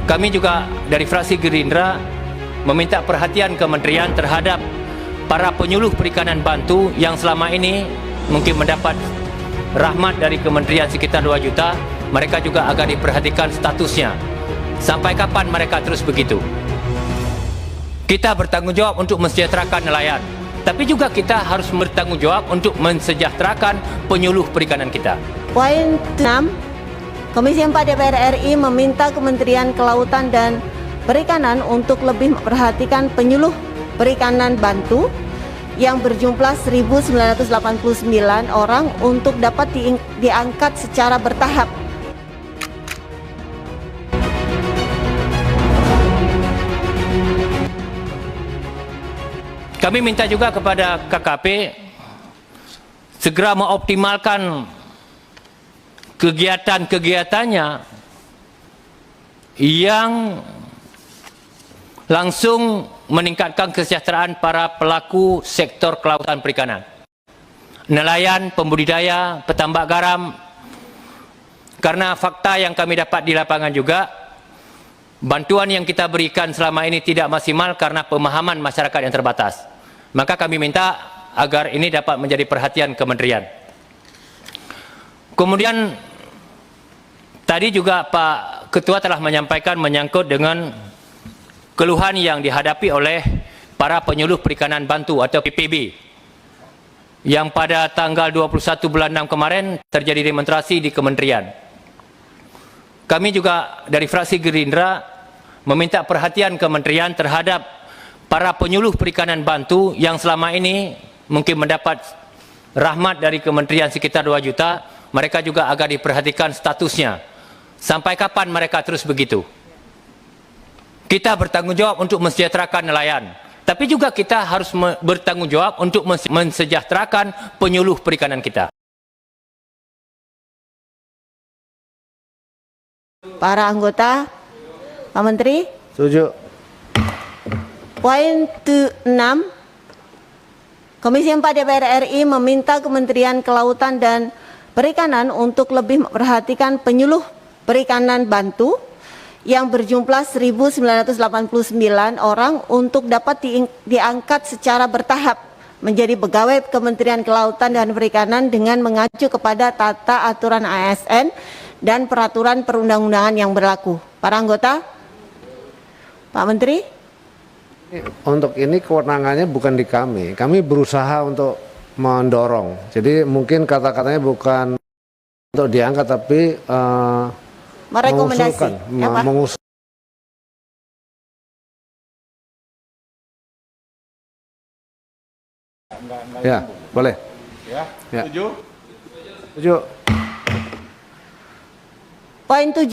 Kami juga dari fraksi Gerindra meminta perhatian kementerian terhadap para penyuluh perikanan bantu yang selama ini mungkin mendapat rahmat dari kementerian sekitar 2 juta. Mereka juga agar diperhatikan statusnya. Sampai kapan mereka terus begitu? Kita bertanggung jawab untuk mensejahterakan nelayan, tapi juga kita harus bertanggung jawab untuk mensejahterakan penyuluh perikanan kita. Poin 6, Komisi 4 DPR RI meminta Kementerian Kelautan dan Perikanan untuk lebih memperhatikan penyuluh perikanan bantu yang berjumlah 1.989 orang untuk dapat diangkat secara bertahap. Kami minta juga kepada KKP segera mengoptimalkan kegiatan-kegiatannya yang langsung meningkatkan kesejahteraan para pelaku sektor kelautan perikanan. Nelayan, pembudidaya, petambak garam. Karena fakta yang kami dapat di lapangan juga, bantuan yang kita berikan selama ini tidak maksimal karena pemahaman masyarakat yang terbatas. Maka kami minta agar ini dapat menjadi perhatian kementerian. Kemudian tadi juga Pak Ketua telah menyampaikan menyangkut dengan keluhan yang dihadapi oleh para penyuluh perikanan bantu atau PPB yang pada tanggal 21 bulan 6 kemarin terjadi demonstrasi di kementerian. Kami juga dari fraksi Gerindra meminta perhatian kementerian terhadap para penyuluh perikanan bantu yang selama ini mungkin mendapat rahmat dari kementerian sekitar 2 juta. Mereka juga agar diperhatikan statusnya. Sampai kapan mereka terus begitu? Kita bertanggung jawab untuk mensejahterakan nelayan, tapi juga kita harus bertanggung jawab untuk mensejahterakan penyuluh perikanan kita. Para anggota, Pak Menteri. Setuju. Poin 6, Komisi 4 DPR RI meminta Kementerian Kelautan dan Perikanan untuk lebih memperhatikan penyuluh perikanan bantu yang berjumlah 1.989 orang untuk dapat diangkat secara bertahap menjadi pegawai Kementerian Kelautan dan Perikanan dengan mengacu kepada tata aturan ASN dan peraturan perundang-undangan yang berlaku. Para anggota, Pak Menteri. Untuk ini kewenangannya bukan di kami. Kami berusaha untuk mendorong. Jadi mungkin kata-katanya bukan untuk diangkat tapi merekomendasi, ya, Pak? mengusulkan. Ya, boleh. Ya, ya. setuju? Setuju. Poin 7.